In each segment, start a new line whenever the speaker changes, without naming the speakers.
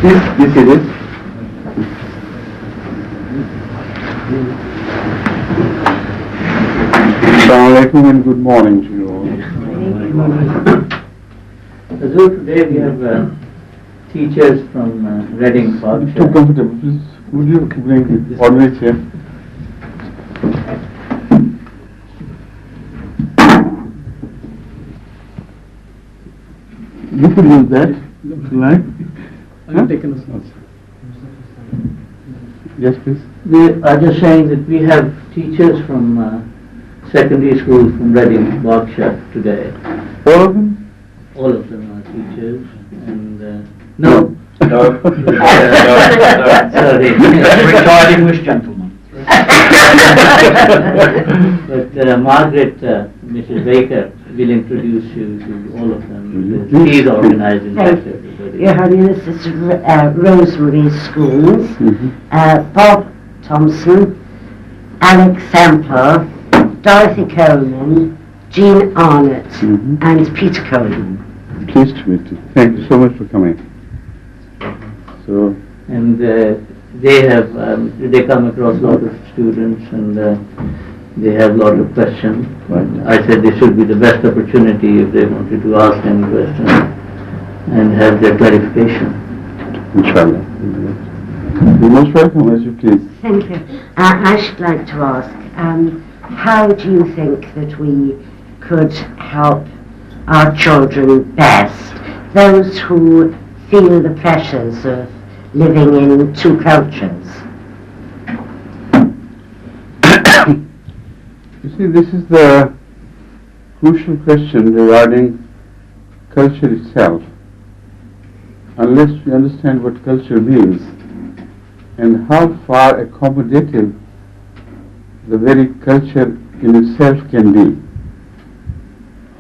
Please be seated. Assalamu alaikum and good morning to you all.
So today we have teachers from Reading Park.
Too comfortable, please. Would you bring the ordinary chair? You could use that, if you like.
I've taken a spot.
Yes, please.
We are just saying that we have teachers from secondary school from Reading, Berkshire today.
All of them?
All of them are teachers, and no.
No.
Sorry.
Retired English gentleman.
But Margaret, Mrs. Baker, will introduce you to all of them. Because she's organizing that. Everybody.
Your Holiness, this is Rosemary Schools, Bob Thompson, Alex Sample, Dorothy Coleman, Jean Arnott, and Peter Coleman.
Pleased to meet you. Thank you so much for coming. So,
And they come across a lot of students, and they have a lot of questions.
right.
I said this should be the best opportunity if they wanted to ask any questions and have their clarification.
Inshallah. You're most welcome, as you please.
Thank you. I should like to ask, how do you think that we could help our children best, those who feel the pressures of living in two cultures?
You see, this is the crucial question regarding culture itself. Unless we understand what culture means and how far accommodative the very culture in itself can be,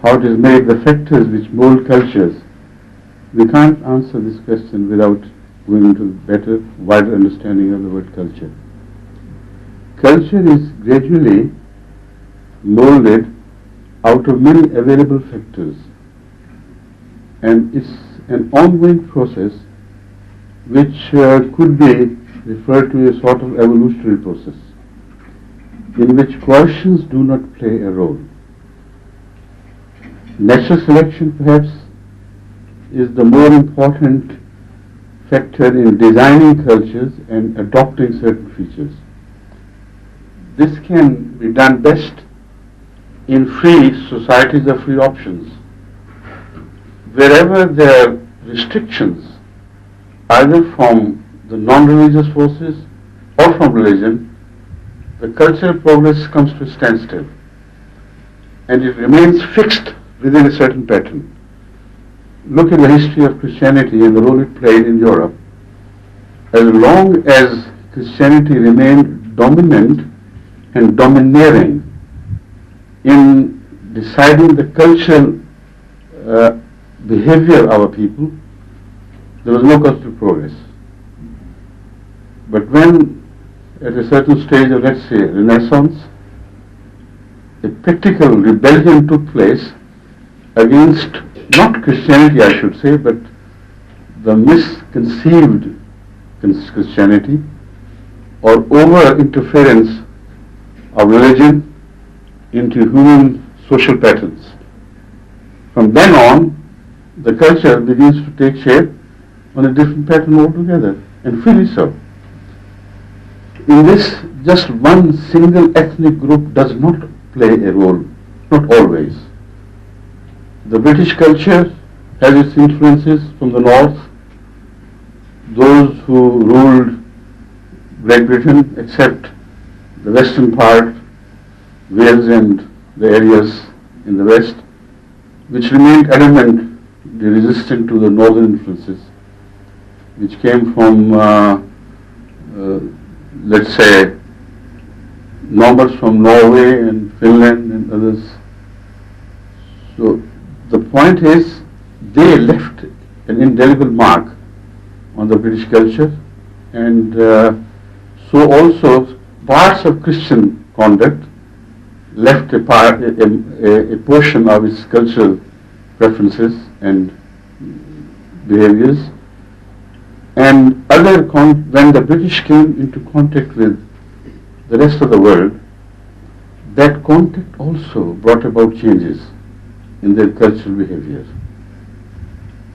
how it is made, the factors which mold cultures, we can't answer this question without going into better, wider understanding of the word culture. Culture is gradually molded out of many available factors, and it's an ongoing process which could be referred to as a sort of evolutionary process in which coercions do not play a role. Natural selection perhaps is the more important factor in designing cultures and adopting certain features. This can be done best in free societies of free options. Wherever there are restrictions, either from the non-religious forces or from religion, the cultural progress comes to a standstill and it remains fixed within a certain pattern. Look at the history of Christianity and the role it played in Europe. As long as Christianity remained dominant and domineering in deciding the cultural behavior of our people, there was no cultural progress. But when at a certain stage of, let's say, Renaissance, a practical rebellion took place against, not Christianity I should say, but the misconceived Christianity or over interference of religion into human social patterns. From then on, the culture begins to take shape on a different pattern altogether, and freely so. In this, just one single ethnic group does not play a role, not always. The British culture has its influences from the north. Those who ruled Great Britain, except the western part, Wales and the areas in the west, which remained adamantly resistant to the northern influences, which came from, let's say, nobles from Norway and Finland and others. So the point is, they left an indelible mark on the British culture, and so also parts of Christian conduct left a portion of its cultural preferences and behaviors. And when the British came into contact with the rest of the world, that contact also brought about changes in their cultural behavior.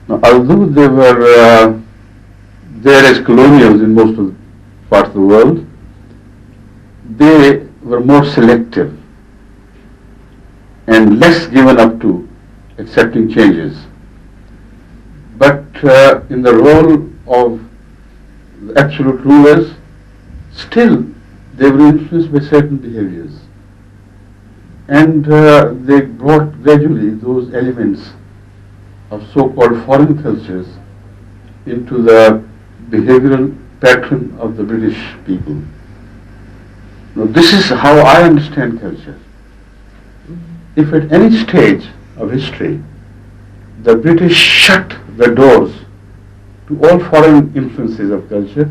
Now, although they were there as colonials in most of the parts of the world, they were more selective and less given up to accepting changes. But in the role of the absolute rulers, still they were influenced by certain behaviors. And they brought gradually those elements of so-called foreign cultures into the behavioral pattern of the British people. Now, this is how I understand culture. If at any stage of history the British shut the doors to all foreign influences of culture,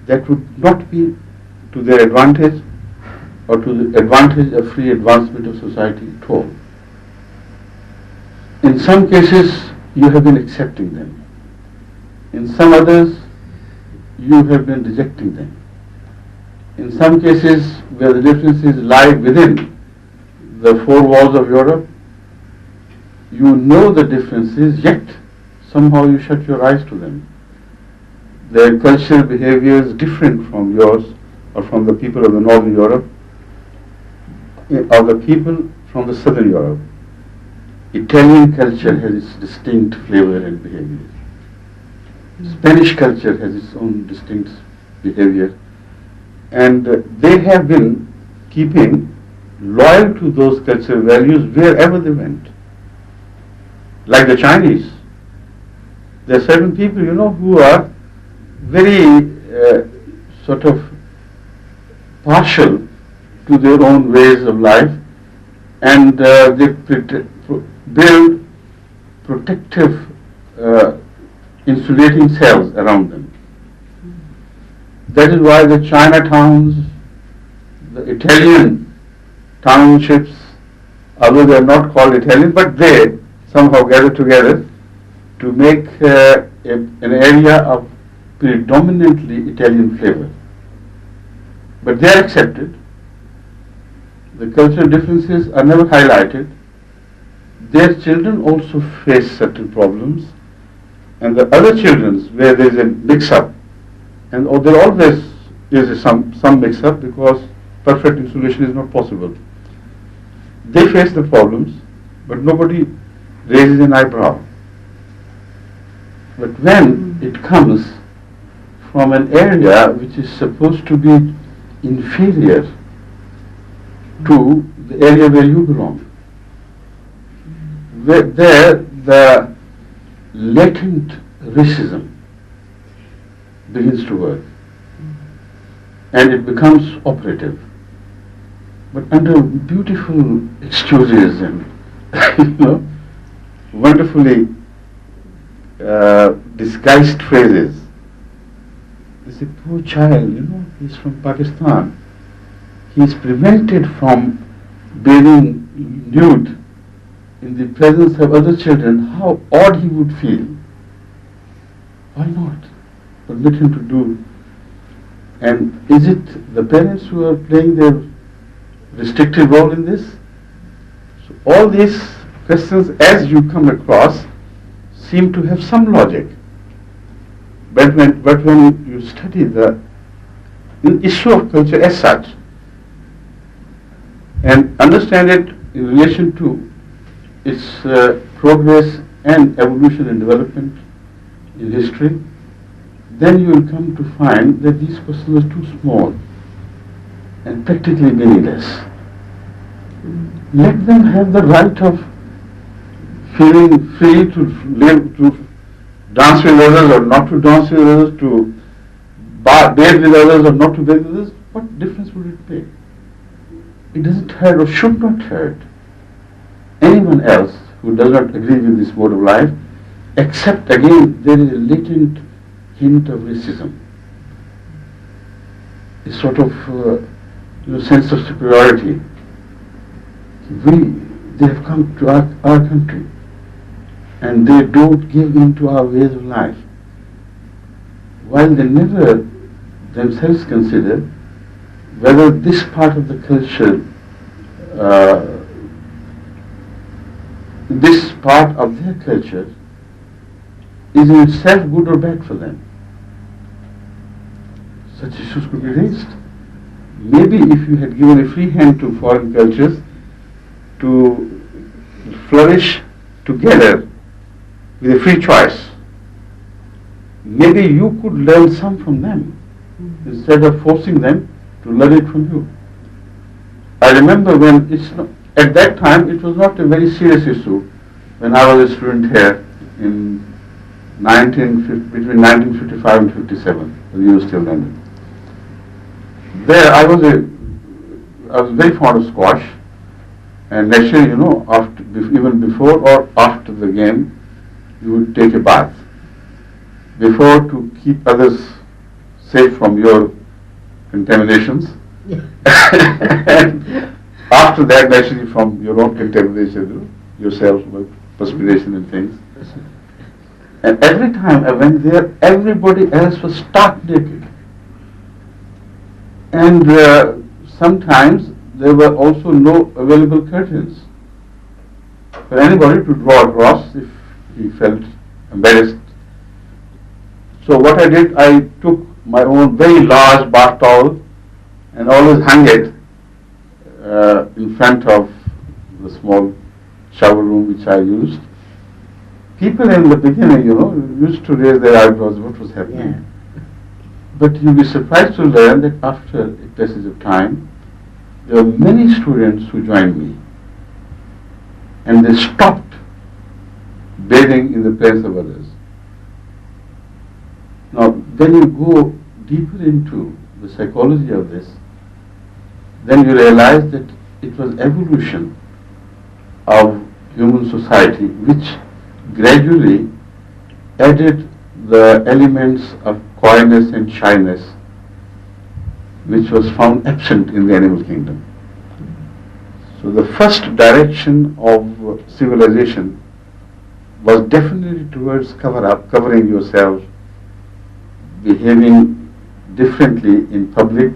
that would not be to their advantage or to the advantage of free advancement of society at all. In some cases, you have been accepting them. In some others, you have been rejecting them. In some cases, where the differences lie within the four walls of Europe, you know the differences, yet somehow you shut your eyes to them. Their cultural behavior is different from yours or from the people of the Northern Europe or the people from the Southern Europe. Italian culture has its distinct flavor and behavior. Spanish culture has its own distinct behavior. And they have been keeping loyal to those cultural values wherever they went. Like the Chinese. There are certain people, who are very sort of partial to their own ways of life, and they build protective insulating cells around them. That is why the Chinatowns, the Italian townships, although they are not called Italian, but they somehow gather together to make an area of predominantly Italian flavor. But they are accepted. The cultural differences are never highlighted. Their children also face certain problems, and the other children's where there is a mix-up, and there always is some mix-up because perfect insulation is not possible. They face the problems, but nobody raises an eyebrow. But when it comes from an area which is supposed to be inferior to the area where you belong, there the latent racism begins to work and it becomes operative. But under beautiful excuses and wonderfully disguised phrases, they say, poor child, he's from Pakistan. He is prevented from bathing nude in the presence of other children. How odd he would feel. Why not permit him to do? And is it the parents who are playing their restrictive role in this? So all these questions, as you come across, seem to have some logic. But when you study the issue of culture as such, and understand it in relation to its progress and evolution and development in history, then you will come to find that these questions are too small and practically meaningless. Let them have the right of feeling free to live, to dance with others or not to dance with others, to bathe with others or not to bathe with others. What difference would it make? It doesn't hurt or should not hurt anyone else who does not agree with this mode of life, except again there is a latent hint of racism, a sort of sense of superiority. They have come to our country and they don't give in to our ways of life. while they never themselves consider whether this part of the culture, this part of their culture is in itself good or bad for them. Such issues could be raised. Maybe if you had given a free hand to foreign cultures to flourish together with a free choice, maybe you could learn some from them instead of forcing them to learn it from you. I remember when at that time it was not a very serious issue when I was a student here in between 1955 and 57 at the University of London. There I was very fond of squash, and naturally, even before or after the game, you would take a bath. Before, to keep others safe from your contaminations, and after that, naturally, from your own contamination, yourself, perspiration and things. And every time I went there, everybody else was stark naked. And sometimes there were also no available curtains for anybody to draw across if he felt embarrassed. So what I did, I took my own very large bath towel and always hung it in front of the small shower room which I used. People in the beginning, used to raise their eyebrows, what was happening?
Yeah.
But you'll be surprised to learn that after a passage of time, there were many students who joined me, and they stopped bathing in the presence of others. Now, when you go deeper into the psychology of this, then you realize that it was evolution of human society which gradually added the elements of coyness and shyness which was found absent in the animal kingdom. So the first direction of civilization was definitely towards covering yourself, behaving differently in public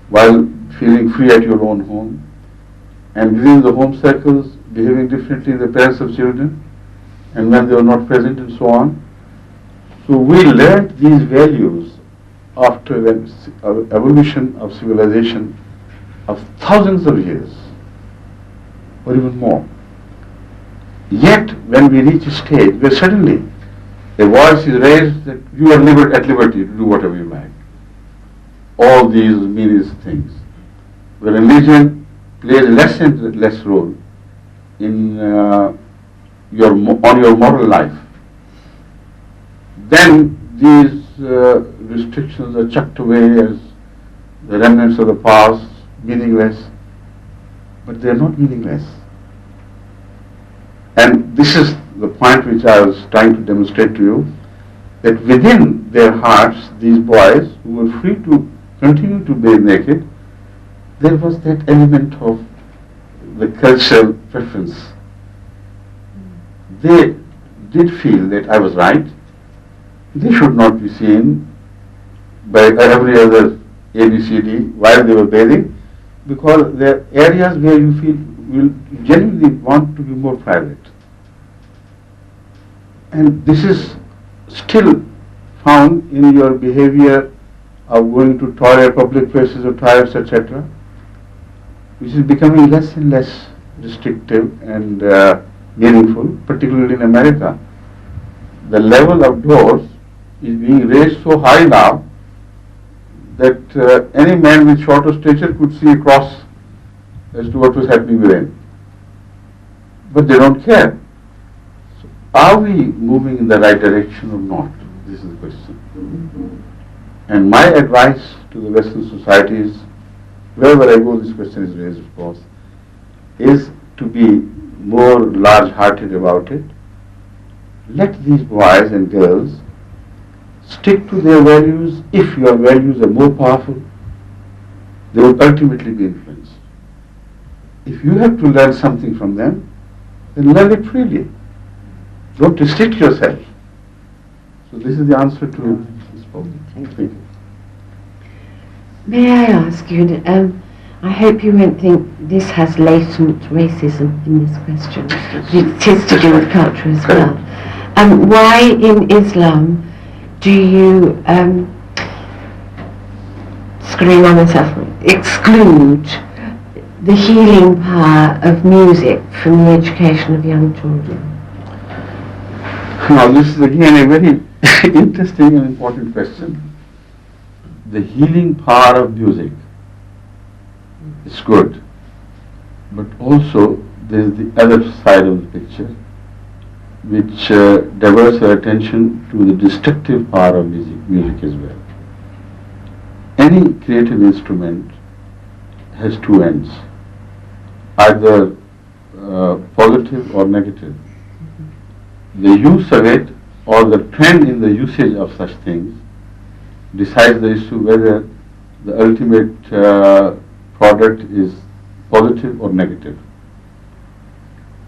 while feeling free at your own home, and within the home circles behaving differently in the presence of children and when they were not present and so on. So we learned these values after the evolution of civilization of thousands of years or even more. Yet when we reach a stage where suddenly a voice is raised that you are at liberty to do whatever you like, all these meaningless things, where religion plays less and less role in your moral life, then these restrictions are chucked away as the remnants of the past, meaningless. But they are not meaningless. And this is the point which I was trying to demonstrate to you, that within their hearts, these boys who were free to continue to bathe naked, there was that element of the cultural preference. They did feel that I was right. They should not be seen by every other ABCD while they were bathing, because there are areas where you feel will genuinely want to be more private. And this is still found in your behavior of going to toilet, public places or toilets, etc., which is becoming less and less restrictive and meaningful, particularly in America. The level of doors is being raised so high now that any man with shorter stature could see across as to what was happening within. But they don't care. So are we moving in the right direction or not? This is the question. And my advice to the Western societies, wherever I go this question is raised, of course, is to be more large-hearted about it. Let these boys and girls stick to their values. If your values are more powerful, they will ultimately be influenced. If you have to learn something from them, then learn it freely. Don't restrict yourself. So this is the answer to this point.
Thank you. May I ask you, I hope you won't think this has latent racism in this question. It is to do with culture as well. Why in Islam do you exclude the healing power of music from the education of young children?
Now this is again a very interesting and important question. The healing power of music is good, but also there is the other side of the picture, which diverts our attention to the destructive power of music as well. Any creative instrument has two ends, either positive or negative. The use of it or the trend in the usage of such things decides the issue whether the ultimate product is positive or negative.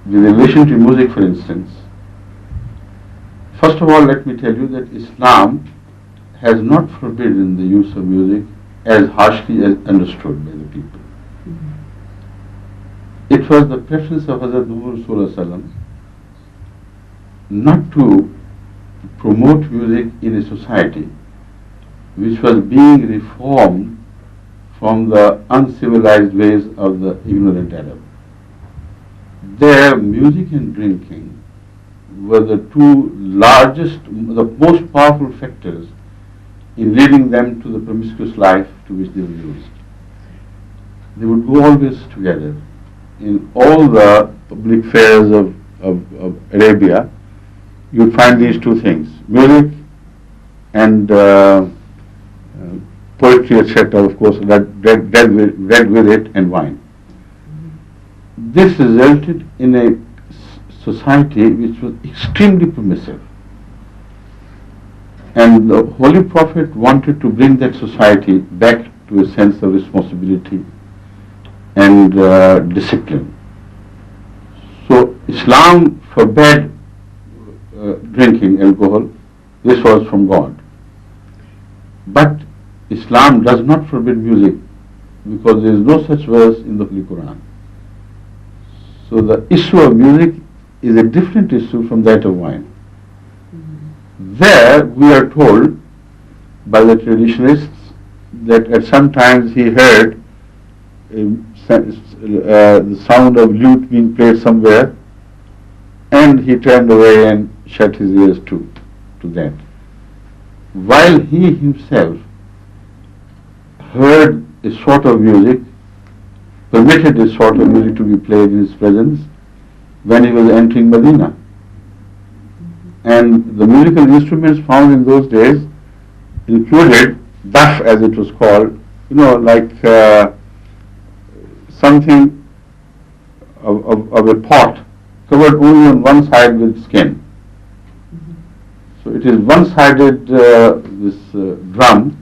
With relation to music, for instance, first of all, let me tell you that Islam has not forbidden the use of music as harshly as understood by the people. It was the preference of Hazrat Muhammad not to promote music in a society which was being reformed from the uncivilized ways of the ignorant Arab. Their music and drinking were the two largest, the most powerful factors in leading them to the promiscuous life to which they were used. They would go always together. In all the public fairs of Arabia, you would find these two things, music and poetry, etc., of course, read with it, and wine. This resulted in a society which was extremely permissive. And the Holy Prophet wanted to bring that society back to a sense of responsibility and discipline. So Islam forbade drinking alcohol. This was from God. But Islam does not forbid music because there is no such verse in the Holy Quran. So the issue of music is a different issue from that of wine. There we are told by the traditionalists that at some times he heard the sound of lute being played somewhere, and he turned away and shut his ears to that. While he himself heard a sort of music, permitted a sort of music to be played in his presence when he was entering Medina. And the musical instruments found in those days included duff, as it was called, like something of a pot covered only on one side with skin. So it is one-sided this drum,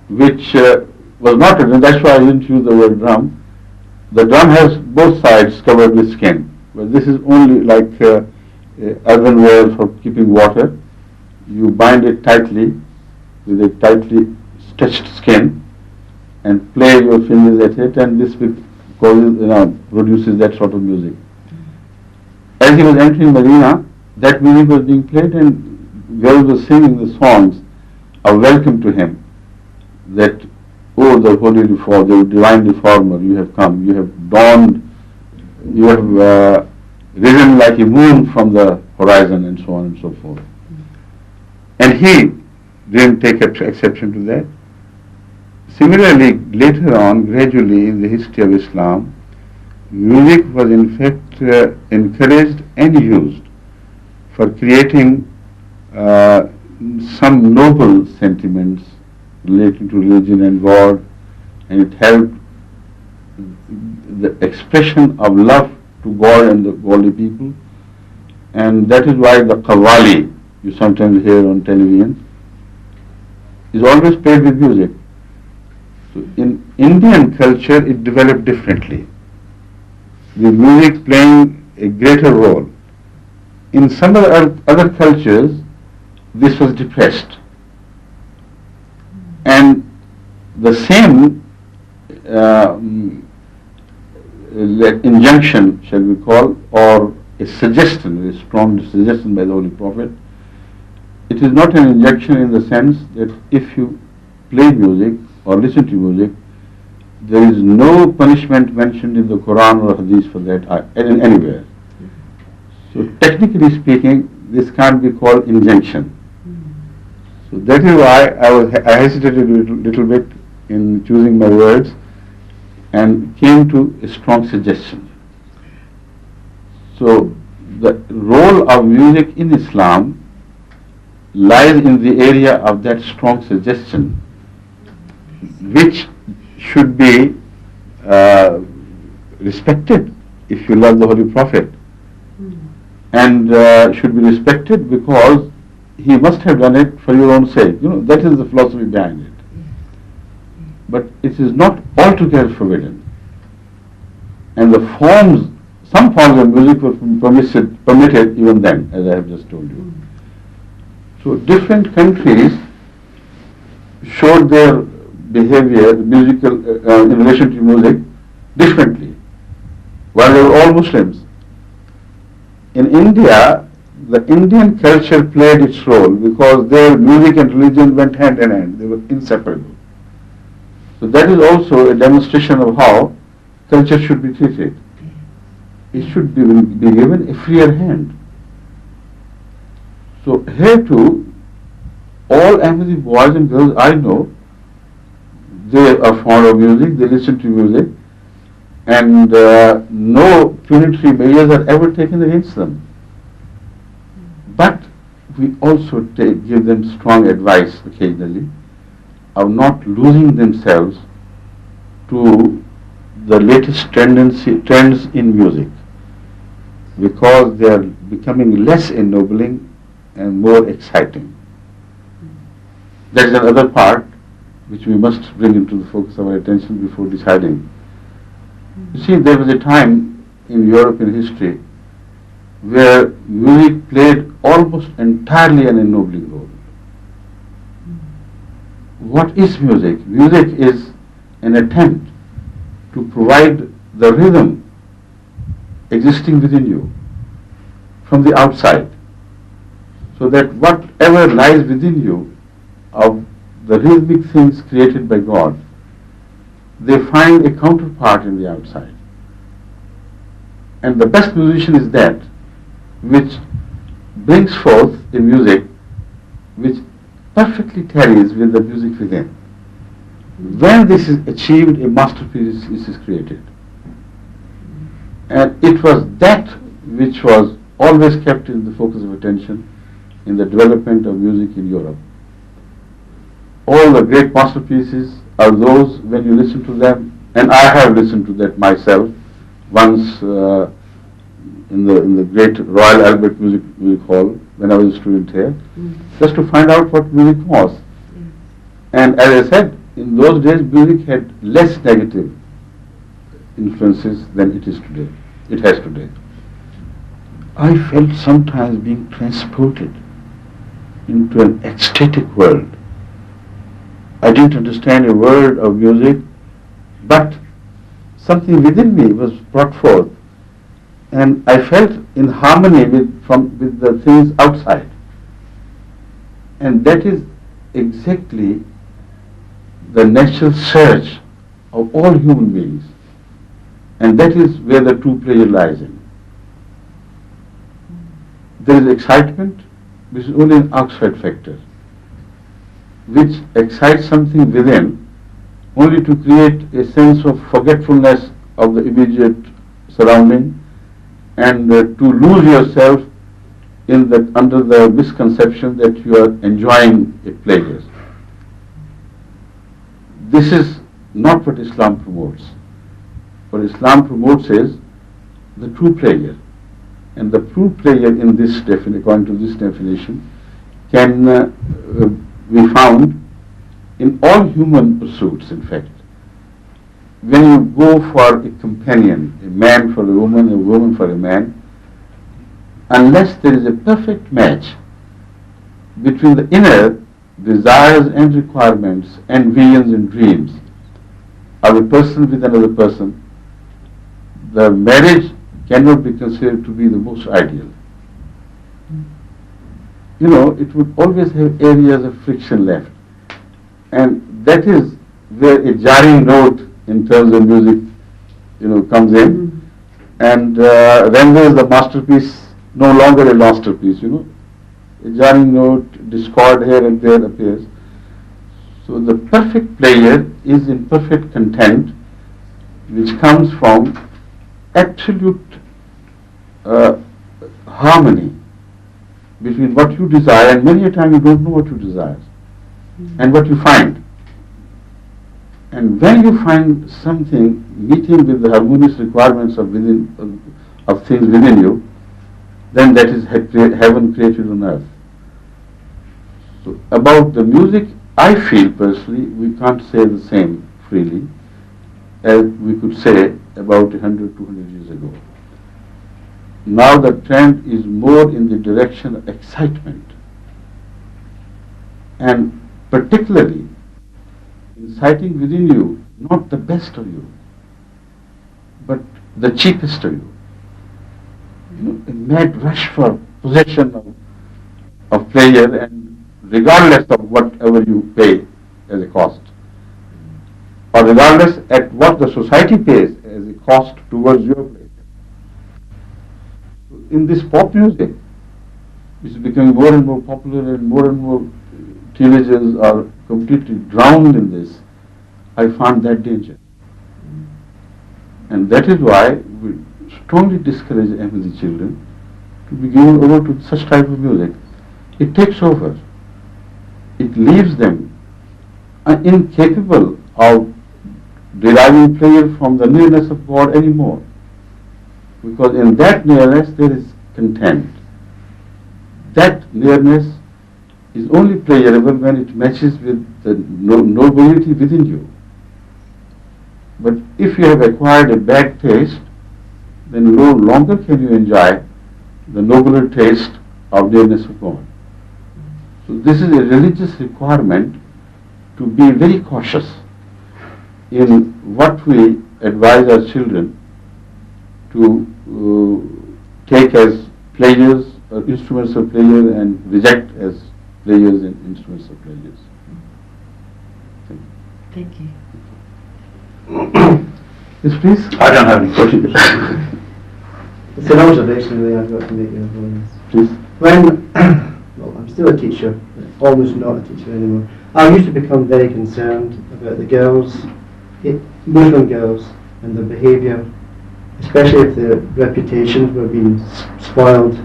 which was not, and that's why I didn't use the word drum. The drum has both sides covered with skin, but this is only like earthenware for keeping water. You bind it tightly with a tightly stretched skin and play your fingers at it, and this produces that sort of music. As he was entering Medina, that music was being played, and girls were singing the songs of welcome to him. That, oh, the holy reformer, the divine reformer, you have come, you have dawned, you have risen like a moon from the horizon, and so on and so forth. And he didn't take exception to that. Similarly, later on, gradually in the history of Islam, music was in fact encouraged and used for creating some noble sentiments relating to religion and God, and it helped the expression of love to God and the godly people, and that is why the qawwali you sometimes hear on television is always played with music. So in Indian culture it developed differently, with music playing a greater role. In some other cultures this was depressed. And the same injunction, shall we call, or a suggestion, a strong suggestion by the Holy Prophet, it is not an injunction in the sense that if you play music or listen to music, there is no punishment mentioned in the Quran or Hadith for that anywhere. So technically speaking, this can't be called injunction. So that is why I hesitated a little bit in choosing my words and came to a strong suggestion. So the role of music in Islam lies in the area of that strong suggestion, which should be respected if you love the Holy Prophet, and should be respected because he must have done it for your own sake. That is the philosophy behind it. But it is not altogether forbidden. And the forms, some forms of music were permitted even then, as I have just told you. So different countries showed their behavior, musical, in relation to music differently, while they were all Muslims. In India, the Indian culture played its role because their music and religion went hand in hand. They were inseparable. So that is also a demonstration of how culture should be treated. It should be given a freer hand. So here too, all Ahmadi boys and girls I know, they are fond of music, they listen to music, and no punitive measures are ever taken against them. But we also give them strong advice occasionally of not losing themselves to the latest trends in music, because they are becoming less ennobling and more exciting. That is another part which we must bring into the focus of our attention before deciding. You see, there was a time in European history where music played almost entirely an ennobling role. What is music? Music is an attempt to provide the rhythm existing within you from the outside, so that whatever lies within you of the rhythmic things created by God, they find a counterpart in the outside. And the best musician is that which brings forth a music which perfectly tallies with the music within. When this is achieved, a masterpiece is created. And it was that which was always kept in the focus of attention in the development of music in Europe. All the great masterpieces are those, when you listen to them, and I have listened to that myself once in the great Royal Albert Music Hall when I was a student here, just to find out what music was. And as I said, in those days music had less negative influences than it has today. I felt sometimes being transported into an ecstatic world. I didn't understand a word of music, but something within me was brought forth, and I felt in harmony with the things outside. And that is exactly the natural search of all human beings, and that is where the true pleasure lies in. There is excitement, which is only an outside factor, which excites something within only to create a sense of forgetfulness of the immediate surrounding, and to lose yourself under the misconception that you are enjoying a pleasure. This is not what Islam promotes. What Islam promotes is the true pleasure. And the true pleasure in this according to this definition, can be found in all human pursuits, in fact. When you go for a companion, a man for a woman for a man, unless there is a perfect match between the inner desires and requirements and visions and dreams of a person with another person, the marriage cannot be considered to be the most ideal. It would always have areas of friction left. And that is where a jarring note in terms of music, comes in and renders the masterpiece no longer a masterpiece, A jarring note, discord here and there appears. So the perfect player is in perfect content, which comes from absolute harmony between what you desire, and many a time you don't know what you desire, and what you find. And when you find something meeting with the harmonious requirements of things within you, then that is heaven created on earth. So about the music, I feel personally we can't say the same freely as we could say about 100, 200 years ago. Now the trend is more in the direction of excitement, and particularly inciting within you not the best of you, but the cheapest of you. A mad rush for possession of pleasure, and regardless of whatever you pay as a cost, or regardless at what the society pays as a cost towards your pleasure. In this pop music, which is becoming more and more popular, and more teenagers are completely drowned in this, I find that danger. And that is why we strongly discourage MSc children to be given over to such type of music. It takes over. It leaves them incapable of deriving pleasure from the nearness of God anymore. Because in that nearness there is content. That nearness is only pleasurable when it matches with the nobility within you. But if you have acquired a bad taste, then no longer can you enjoy the nobler taste of nearness of God. So this is a religious requirement to be very cautious in what we advise our children to take as pleasures or instruments of pleasure, and reject as pleasures and instruments of pleasures.
Thank you.
Yes, please.
I don't have any questions.
It's an observation really I've got to make here,
Please.
When, well, I'm still a teacher, almost not a teacher anymore. I used to become very concerned about the girls, Muslim girls, and their behaviour, especially if their reputations were being spoiled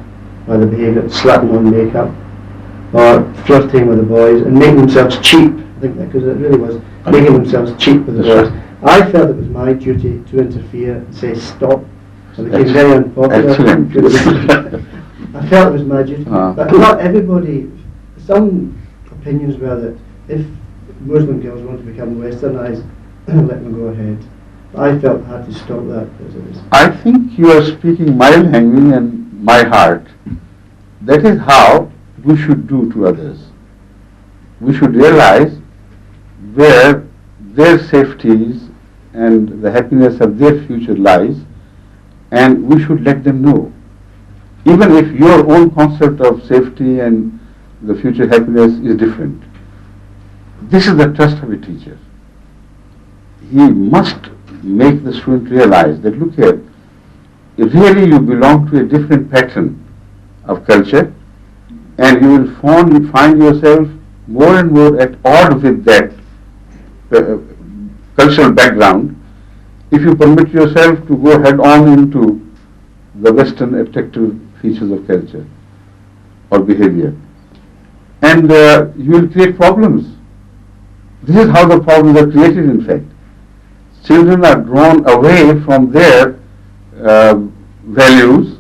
by the behaviour, slapping on makeup, or flirting with the boys, and making themselves cheap. I think that, because it really was making themselves cheap with the boys. I felt it was my duty to interfere and say stop. I became very unpopular.
Excellent.
I felt it was my duty, but not everybody. Some opinions were that if Muslim girls want to become westernised, let them go ahead. But I felt I had to stop that because it was.
I think you are speaking my language and my heart. That is how we should do to others. We should realize where their safeties and the happiness of their future lies, and we should let them know. Even if your own concept of safety and the future happiness is different. This is the trust of a teacher. He must make the student realize that, look here, if really you belong to a different pattern of culture, and you will find yourself more and more at odds with that cultural background if you permit yourself to go head on into the Western attractive features of culture or behavior. And you will create problems. This is how the problems are created, in fact. Children are drawn away from their values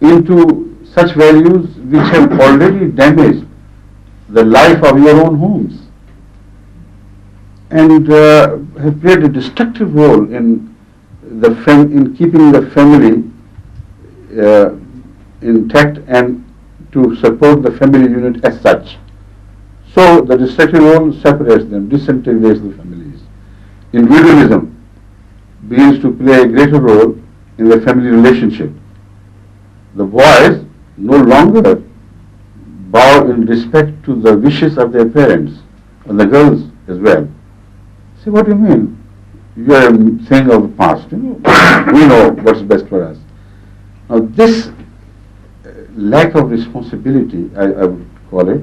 into such values which have already damaged the life of your own homes, and have played a destructive role in in keeping the family intact and to support the family unit as such. So the destructive role separates them, disintegrates the families. Individualism begins to play a greater role in the family relationship. The boys no longer bow in respect to the wishes of their parents, and the girls as well. See, what do you mean? You are saying of the past, we know what's best for us. Now this lack of responsibility, I would call it,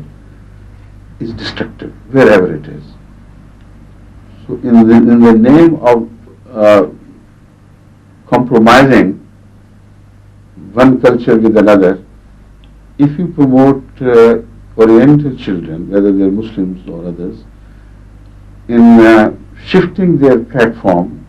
is destructive, wherever it is. So in the name of compromising one culture with another, if you promote Oriental children, whether they're Muslims or others, in shifting their platform,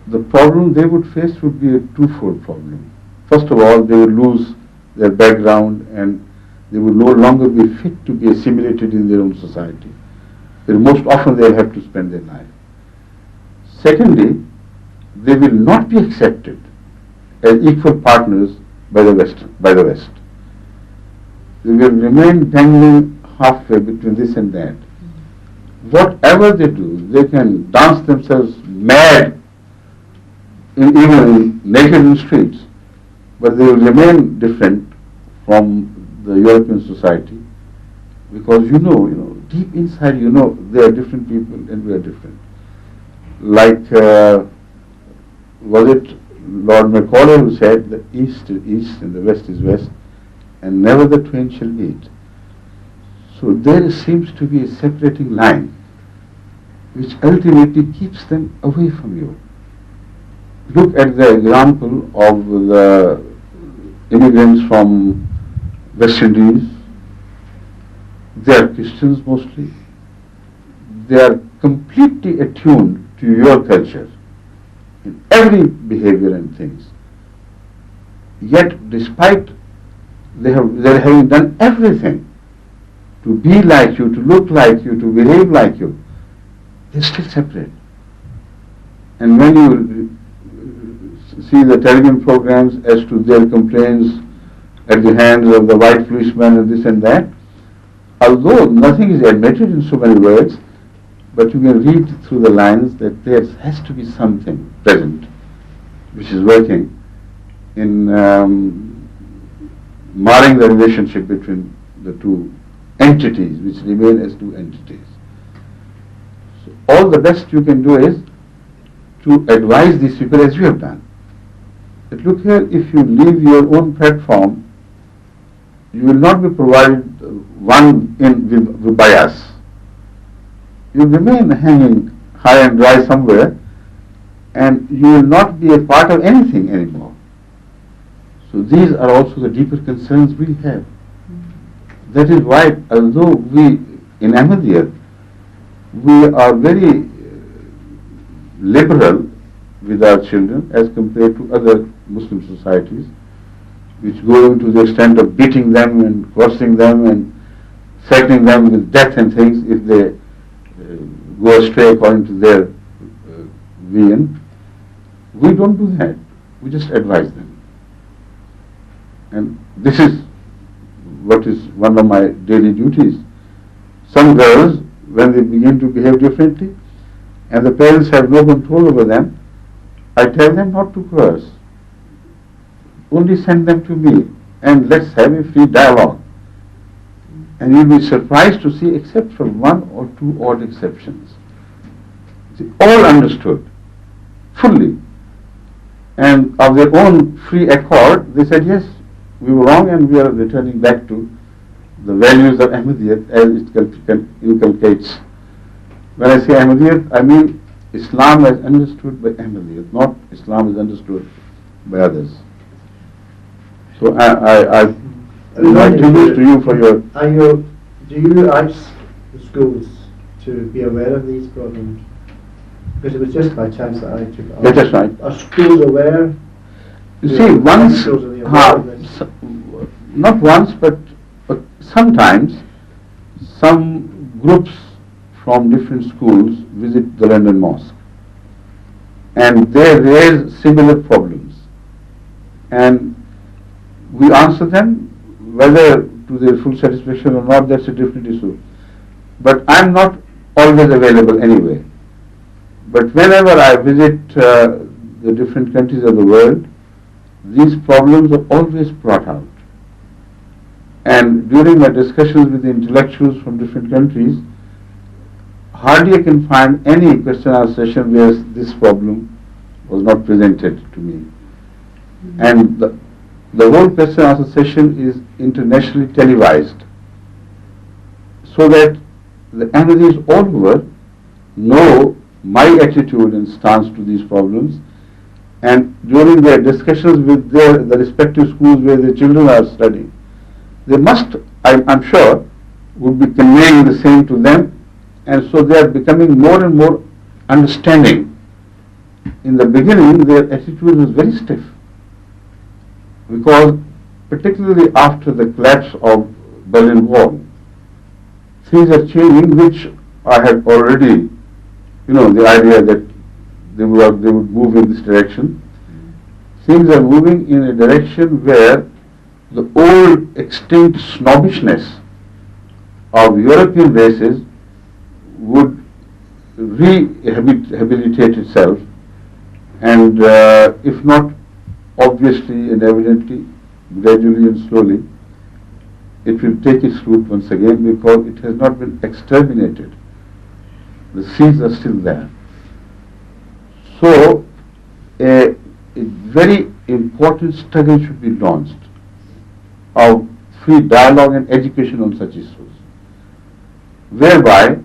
the problem they would face would be a twofold problem. First of all, they would lose their background and they would no longer be fit to be assimilated in their own society, where most often they'll have to spend their life. Secondly, they will not be accepted as equal partners by the West. They will remain dangling halfway between this and that. Whatever they do, they can dance themselves mad, even naked in streets, but they will remain different from the European society, because you know, deep inside they are different people and we are different. Like, was it Lord Macaulay who said, the East is East and the West is West, and never the twain shall meet. So there seems to be a separating line, which ultimately keeps them away from you. Look at the example of the immigrants from West Indies. They are Christians mostly. They are completely attuned to your culture in every behavior and things. Yet, despite they're having done everything to be like you, to look like you, to behave like you, they're still separate. And when you see the television programs as to their complaints at the hands of the white policeman and this and that, although nothing is admitted in so many words, but you can read through the lines that there has to be something present which is working in marring the relationship between the two entities, which remain as two entities. So all the best you can do is to advise these people as you have done. But look here, if you leave your own platform, you will not be provided one with bias. You remain hanging high and dry somewhere, and you will not be a part of anything anymore. So these are also the deeper concerns we have. That is why, although we, in Ahmadiyya, we are very liberal with our children as compared to other Muslim societies, which go to the extent of beating them and cursing them and threatening them with death and things if they go astray according to their vision. We don't do that. We just advise them. And this is what is one of my daily duties. Some girls, when they begin to behave differently, and the parents have no control over them, I tell them not to curse. Only send them to me, and let's have a free dialogue. And you'll be surprised to see, except for one or two odd exceptions, they all understood fully. And of their own free accord, they said, yes, we were wrong and we are returning back to the values of Ahmadiyyat as it inculcates. When I say Ahmadiyyat, I mean Islam as understood by Ahmadiyyat, not Islam as understood by others. So my tribute to you for your...
Do you ask the schools to be aware of these problems? Because it was just by chance that I took it up.
Yeah, that's right.
Are schools aware?
You see, once,
Schools are aware of this?
not once, but sometimes, some groups from different schools visit the London Mosque, and they raise similar problems, and we answer them whether to their full satisfaction or not, that's a different issue. But I'm not always available anyway. But whenever I visit the different countries of the world, these problems are always brought out. And during my discussions with the intellectuals from different countries, hardly I can find any question or session where this problem was not presented to me. And the whole question answer session is internationally televised, so that the analysts all over know my attitude and stance to these problems, and during their discussions with the respective schools where their children are studying, they must, I'm sure, would be conveying the same to them, and so they are becoming more and more understanding. In the beginning, their attitude was very stiff, because particularly after the collapse of Berlin Wall, things are changing, which I had already, the idea that they would move in this direction. Things are moving in a direction where the old extinct snobbishness of European races would rehabilitate itself, and if not obviously and evidently, gradually and slowly, it will take its root once again, because it has not been exterminated. The seeds are still there. So, a very important struggle should be launched of free dialogue and education on such issues, whereby,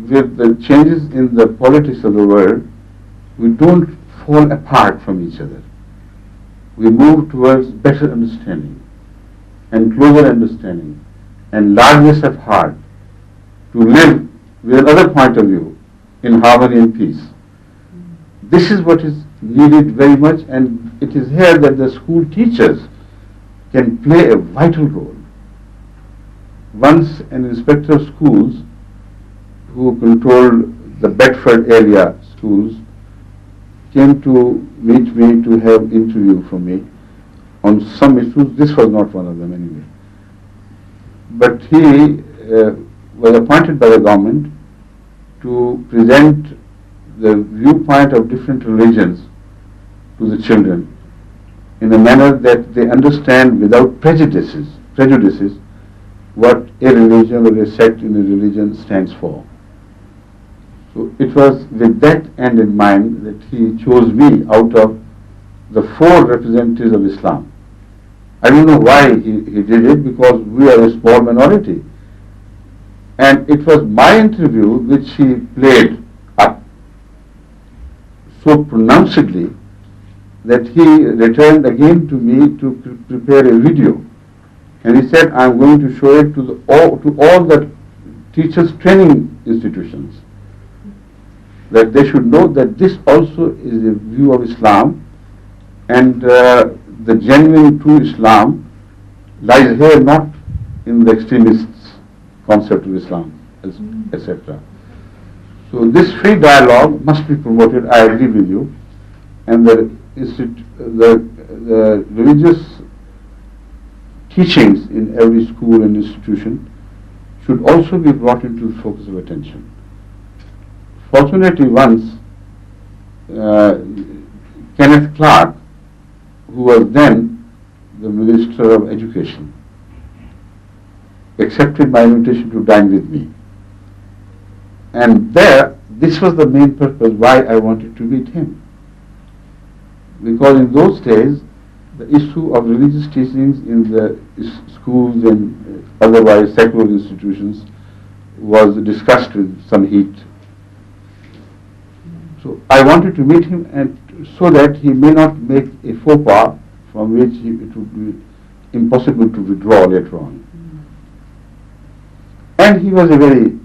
with the changes in the politics of the world, we don't fall apart from each other. We move towards better understanding and closer understanding and largeness of heart, to live with another point of view in harmony and peace. This is what is needed very much, and it is here that the school teachers can play a vital role. Once an inspector of schools who controlled the Bedford area schools came to meet me to have interview from me on some issues. This was not one of them anyway. But he was appointed by the government to present the viewpoint of different religions to the children in a manner that they understand without prejudices what a religion or a sect in a religion stands for. So it was with that end in mind that he chose me out of the 4 representatives of Islam. I don't know why he did it, because we are a small minority. And it was my interview which he played up so pronouncedly that he returned again to me to prepare a video. And he said, I'm going to show it to all the teachers' training institutions, that they should know that this also is a view of Islam, and the genuine true Islam lies here, not in the extremists' concept of Islam, etc. So this free dialogue must be promoted, I agree with you, and the religious teachings in every school and institution should also be brought into the focus of attention. Fortunately, once Kenneth Clark, who was then the Minister of Education, accepted my invitation to dine with me. And this was the main purpose why I wanted to meet him. Because in those days, the issue of religious teachings in the schools and otherwise secular institutions was discussed with some heat. So I wanted to meet him, and so that he may not make a faux pas from which it would be impossible to withdraw later on. And he was a very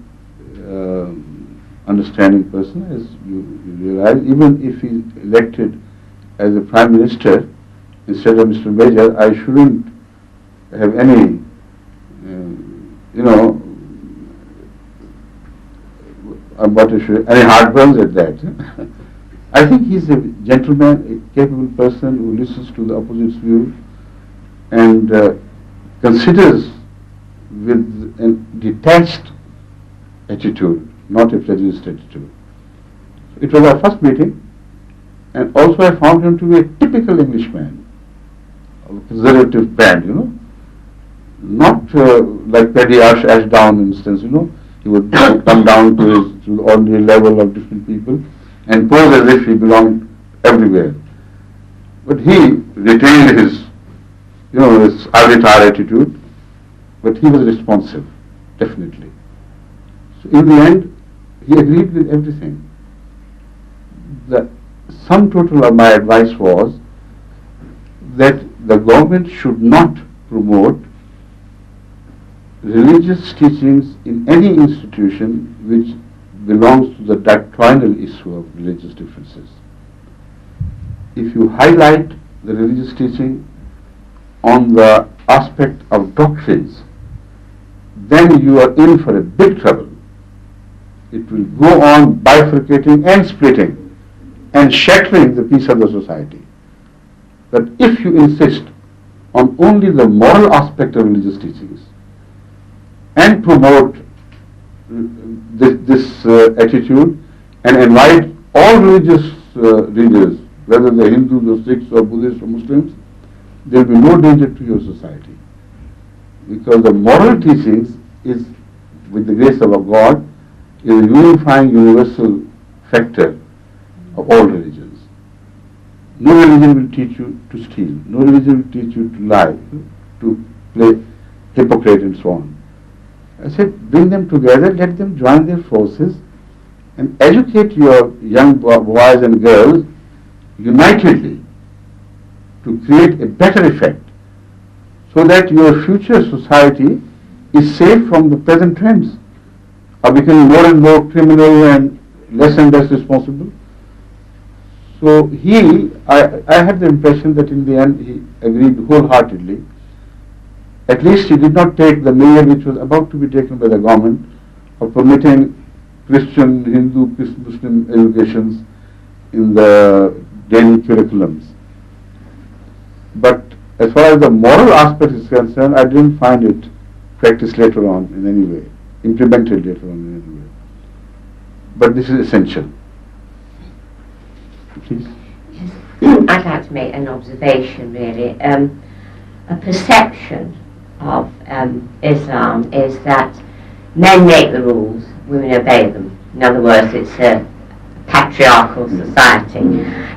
understanding person, as you realize. Even if he elected as a Prime Minister instead of Mr. Major, I shouldn't have any, any heartburns at that. I think he's a gentleman, a capable person who listens to the opposite's view and considers with a detached attitude, not a prejudiced attitude. It was our first meeting, and also I found him to be a typical Englishman, a conservative band, not like Paddy Ashdown, for instance, he would come down to the ordinary level of different people and pose as if he belonged everywhere. But he retained his, his arbiter attitude, but he was responsive, definitely. So in the end, he agreed with everything. The sum total of my advice was that the government should not promote religious teachings in any institution which belongs to the doctrinal issue of religious differences. If you highlight the religious teaching on the aspect of doctrines, then you are in for a big trouble. It will go on bifurcating and splitting and shattering the peace of the society. But if you insist on only the moral aspect of religious teachings and promote this attitude and invite all religious leaders, whether they're Hindus or Sikhs or Buddhists or Muslims, there will be no danger to your society. Because the moral teachings is, with the grace of our God, is a unifying universal factor of all religions. No religion will teach you to steal. No religion will teach you to lie, to play hypocrite and so on. I said, bring them together, let them join their forces and educate your young boys and girls unitedly to create a better effect so that your future society is safe from the present trends of becoming more and more criminal and less responsible. So I had the impression that in the end he agreed wholeheartedly. At least he did not take the measure which was about to be taken by the government of permitting Christian, Hindu, Muslim educations in the daily curriculums. But as far as the moral aspect is concerned, I didn't find it practiced later on in any way, implemented later on in any way. But this is essential. Please.
Yes. I'd like to make an observation, really. A perception of Islam is that men make the rules, women obey them. In other words, it's a patriarchal society.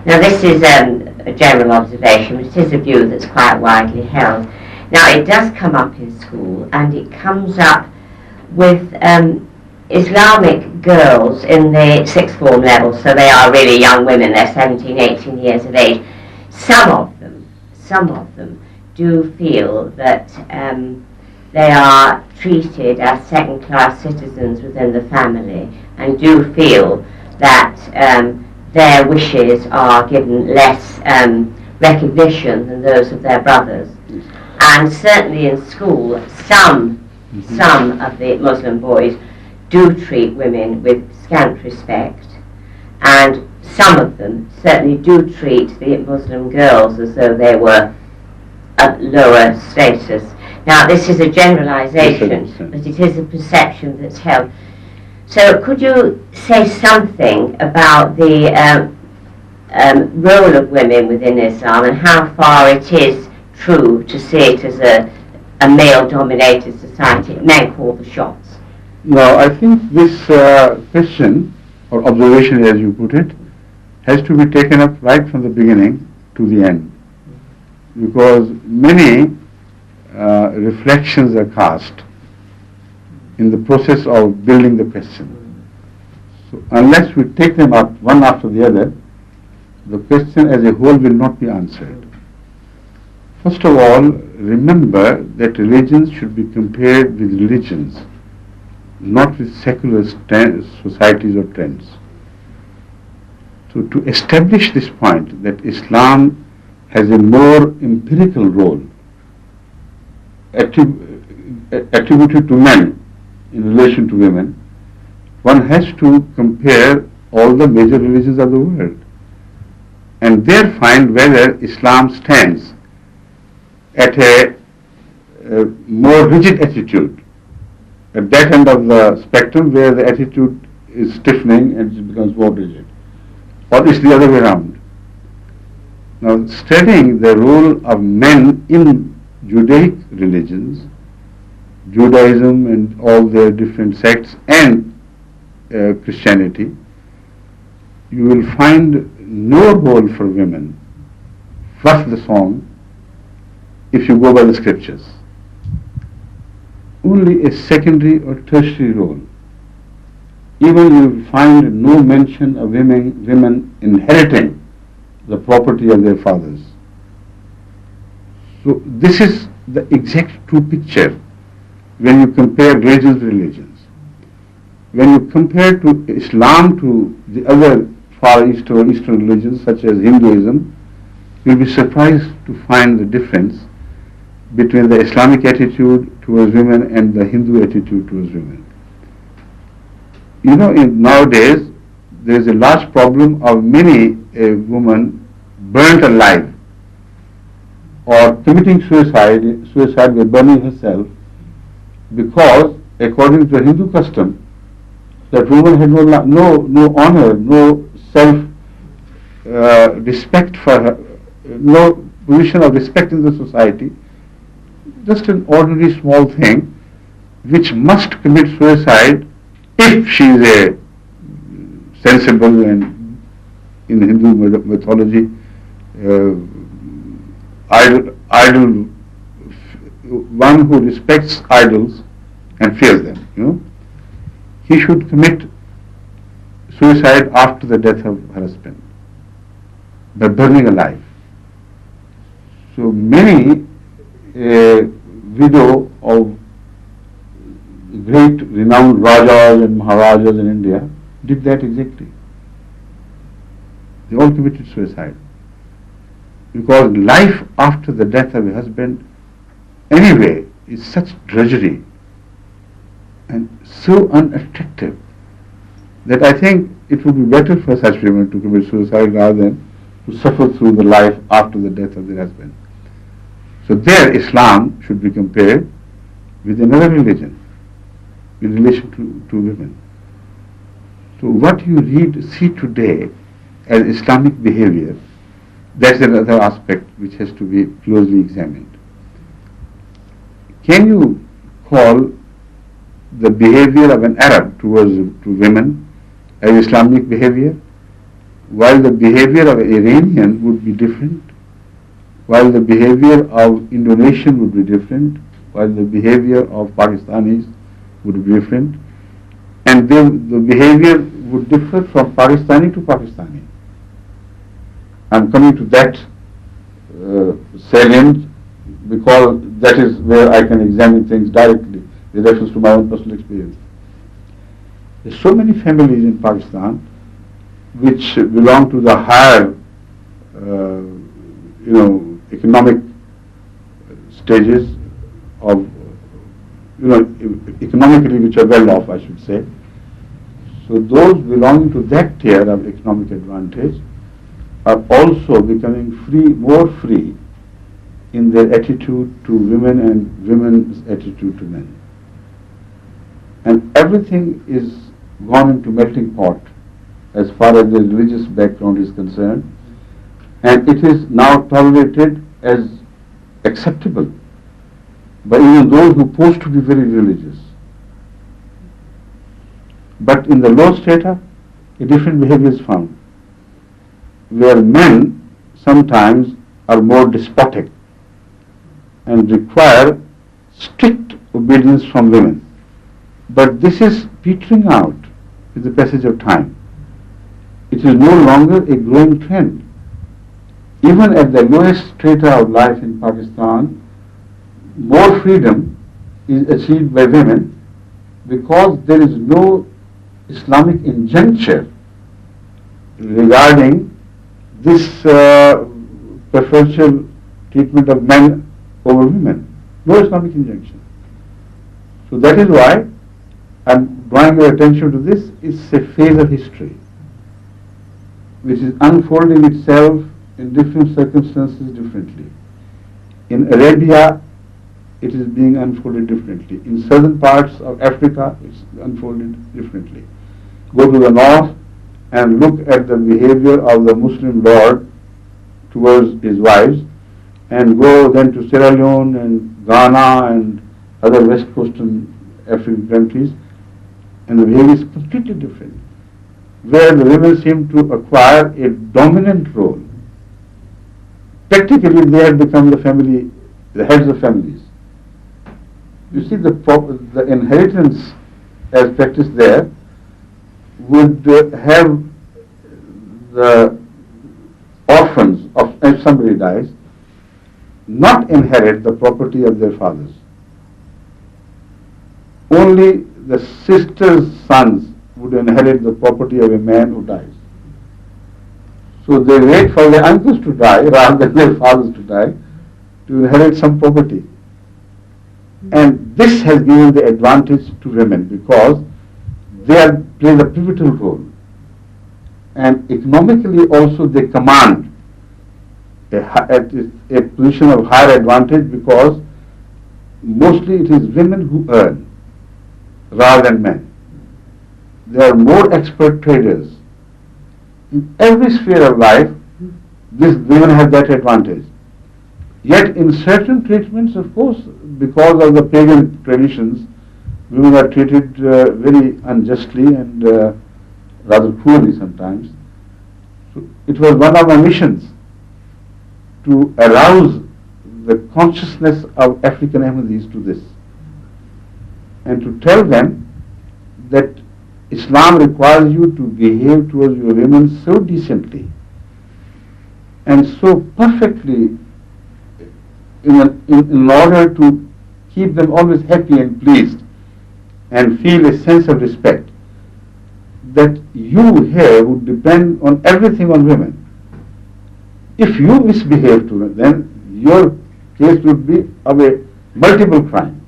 Now, this is a general observation, but it is a view that's quite widely held. Now, it does come up in school, and it comes up with Islamic girls in the sixth form level, so they are really young women, they're 17, 18 years of age. Some of them do feel that they are treated as second-class citizens within the family, and do feel that their wishes are given less recognition than those of their brothers. And certainly in school, some of the Muslim boys do treat women with scant respect, and some of them certainly do treat the Muslim girls as though they were of lower status. Now, this is a generalization, but it is a perception that's held. So could you say something about the role of women within Islam and how far it is true to see it as a male-dominated society? Men call the shots.
Now, I think this question, or observation as you put it, has to be taken up right from the beginning to the end, because many reflections are cast in the process of building the question. So unless we take them up one after the other, the question as a whole will not be answered. First of all, remember that religions should be compared with religions, not with secular societies or trends. So to establish this point that Islam has a more empirical role attributed to men in relation to women, one has to compare all the major religions of the world and there find whether Islam stands at a more rigid attitude at that end of the spectrum where the attitude is stiffening and it becomes more rigid. Or it's the other way around. Now, studying the role of men in Judaic religions, Judaism and all their different sects, and Christianity, you will find no role for women, first the song, if you go by the scriptures. Only a secondary or tertiary role. Even you will find no mention of women inheriting the property of their fathers. So this is the exact true picture when you compare religions to religions. When you compare to Islam to the other Far East or Eastern religions such as Hinduism, you'll be surprised to find the difference between the Islamic attitude towards women and the Hindu attitude towards women. You know, nowadays there is a large problem of many women burnt alive or committing suicide by burning herself, because according to the Hindu custom, that woman had no honor, no self respect for her, no position of respect in the society, just an ordinary small thing which must commit suicide if she is a sensible and, in Hindu mythology, idol, one who respects idols and fears them, you know. He should commit suicide after the death of her husband by burning alive. So many widow of great renowned Rajas and Maharajas in India did that exactly. They all committed suicide. Because life after the death of a husband anyway is such drudgery and so unattractive that I think it would be better for such women to commit suicide rather than to suffer through the life after the death of their husband. So there Islam should be compared with another religion in relation to women. So what you see today as Islamic behavior, that's another aspect which has to be closely examined. Can you call the behavior of an Arab to women as Islamic behavior, while the behavior of an Iranian would be different, while the behavior of Indonesian would be different, while the behavior of Pakistanis would be different, and the behavior would differ from Pakistani to Pakistani. I'm coming to that salient because that is where I can examine things directly with reference to my own personal experience. There are so many families in Pakistan which belong to the higher, economic stages of, economically which are well off, I should say. So those belonging to that tier of economic advantage are also becoming more free in their attitude to women and women's attitude to men. And everything is gone into melting pot as far as the religious background is concerned, and it is now tolerated as acceptable by even those who pose to be very religious. But in the low strata, a different behavior is found, where men sometimes are more despotic and require strict obedience from women. But this is petering out with the passage of time. It is no longer a growing trend. Even at the lowest strata of life in Pakistan, more freedom is achieved by women because there is no Islamic injuncture regarding this preferential treatment of men over women. No Islamic injunction. So that is why I'm drawing your attention to this. It's a phase of history which is unfolding itself in different circumstances differently. In Arabia, it is being unfolded differently. In southern parts of Africa, it's unfolded differently. Go to the north and look at the behavior of the Muslim lord towards his wives, and go then to Sierra Leone and Ghana and other west coastal African countries, and the behavior is completely different, where the women seem to acquire a dominant role. Practically, they have become the heads of families. You see, the inheritance as practiced there would have the orphans of, if somebody dies, not inherit the property of their fathers. Only the sister's sons would inherit the property of a man who dies. So they wait for their uncles to die rather than their fathers to die to inherit some property. And this has given the advantage to women because they play a pivotal role. And economically also they command a position of higher advantage because mostly it is women who earn rather than men. They are more expert traders. In every sphere of life, these women have that advantage. Yet in certain treatments, of course, because of the pagan traditions, women are treated very unjustly and rather cruelly sometimes. So it was one of my missions to arouse the consciousness of African Ahmadis to this, and to tell them that Islam requires you to behave towards your women so decently and so perfectly in order to keep them always happy and pleased and feel a sense of respect, that you here would depend on everything on women. If you misbehave to them, then your case would be of a multiple crime.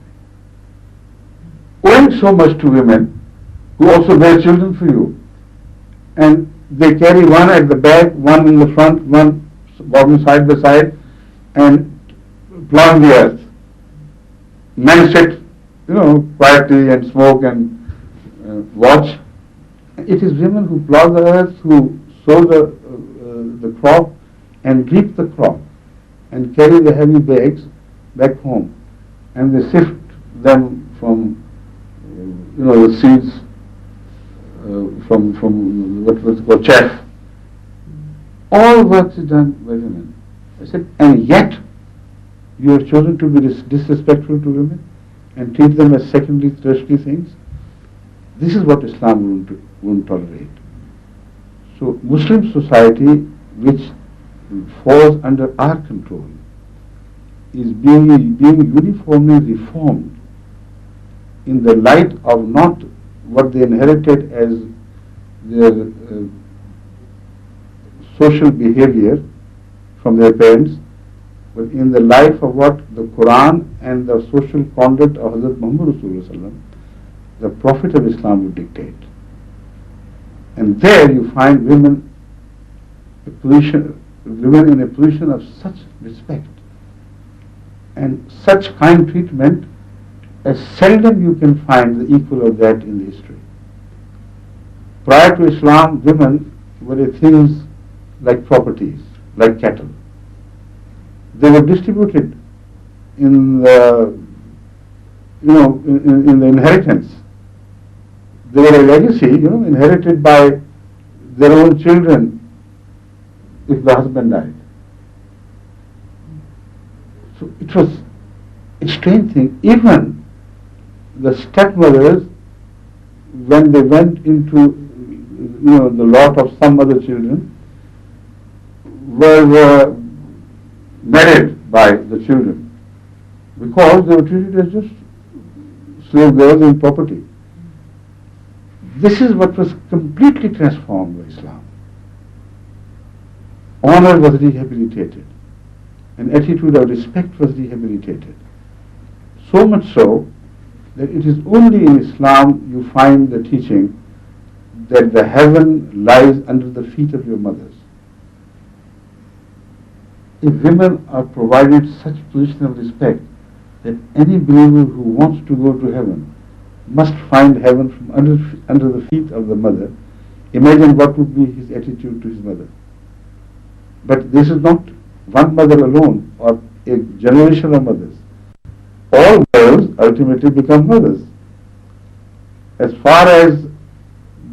Owing so much to women who also bear children for you, and they carry one at the back, one in the front, one walking side by side, and plowing the earth. Men sit, quietly and smoke and watch. It is women who plow the earth, who sow the crop and reap the crop and carry the heavy bags back home, and they sift them from the seeds from what was called chaff. All work is done by women. I said, and yet you have chosen to be disrespectful to women and treat them as secondary, tertiary things. This is what Islam won't tolerate. So Muslim society, which falls under our control, is being uniformly reformed in the light of not what they inherited as their social behavior from their parents, but in the life of what the Quran and the social conduct of Hazrat Muhammad Rasulullah, the Prophet of Islam, would dictate. And there you find women in a position of such respect and such kind treatment as seldom you can find the equal of that in the history. Prior to Islam, women were things like properties, like cattle. They were distributed in the, in the inheritance. They were a legacy, inherited by their own children if the husband died. So it was a strange thing. Even the stepmothers, when they went into the lot of some other children, were married by the children because they were treated as just slave girls and property. This is what was completely transformed by Islam. Honor was rehabilitated. An attitude of respect was rehabilitated. So much so that it is only in Islam you find the teaching that the heaven lies under the feet of your mothers. If women are provided such position of respect, that any believer who wants to go to heaven must find heaven from under the feet of the mother. Imagine what would be his attitude to his mother. But this is not one mother alone or a generation of mothers. All girls ultimately become mothers. As far as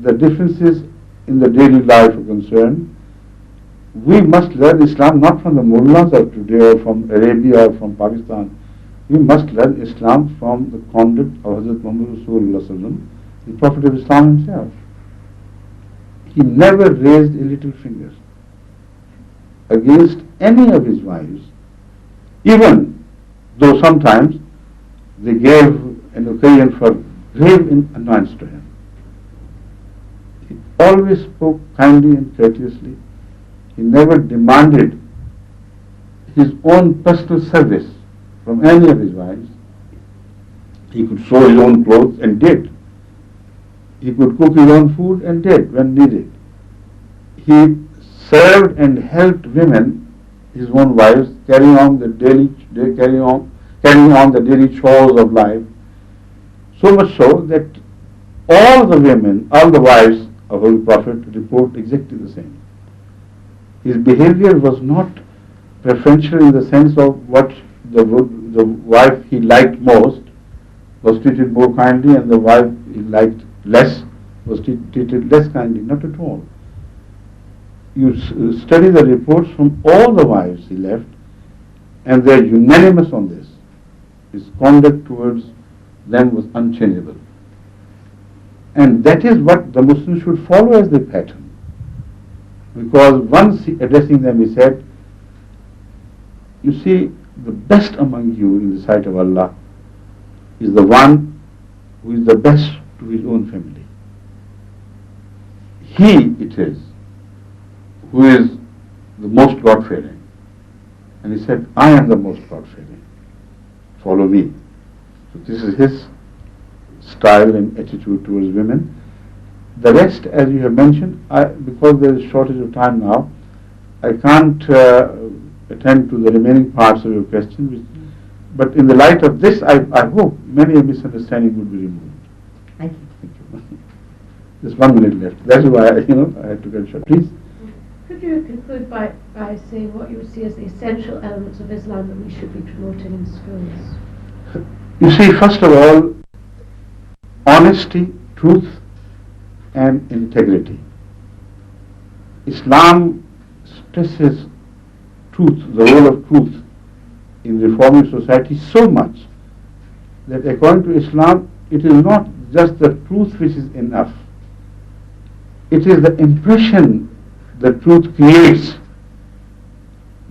the differences in the daily life are concerned, we must learn Islam not from the mullahs of today or from Arabia or from Pakistan. We must learn Islam from the conduct of Hazrat Muhammad Rasulullah, the Prophet of Islam himself. He never raised a little finger against any of his wives, even though sometimes they gave an occasion for grave annoyance to him. He always spoke kindly and courteously. He never demanded his own personal service from any of his wives. He could sew his own clothes and did. He could cook his own food and did when needed. He served and helped women, his own wives, carrying on the daily chores of life. So much so that all the women, all the wives of the Prophet report exactly the same. His behavior was not preferential in the sense of what the wife he liked most was treated more kindly and the wife he liked less was treated less kindly. Not at all. You study the reports from all the wives he left and they are unanimous on this. His conduct towards them was unchangeable. And that is what the Muslims should follow as the pattern. Because once addressing them he said, you see, the best among you in the sight of Allah is the one who is the best to his own family. He it is who is the most God-fearing. And he said, I am the most God-fearing. Follow me. So this is his style and attitude towards women. The rest, as you have mentioned, because there is shortage of time now, I can't attend to the remaining parts of your question. But in the light of this, I hope many a misunderstanding would be removed.
Thank you.
Thank you. There's 1 minute left. That's why I had to cut short. Please.
Could you conclude by saying what you would see as the essential elements of Islam that we should be promoting in schools?
You see, first of all, honesty, truth, and integrity. Islam stresses truth, the role of truth in reforming society so much that according to Islam, it is not just the truth which is enough. It is the impression the truth creates.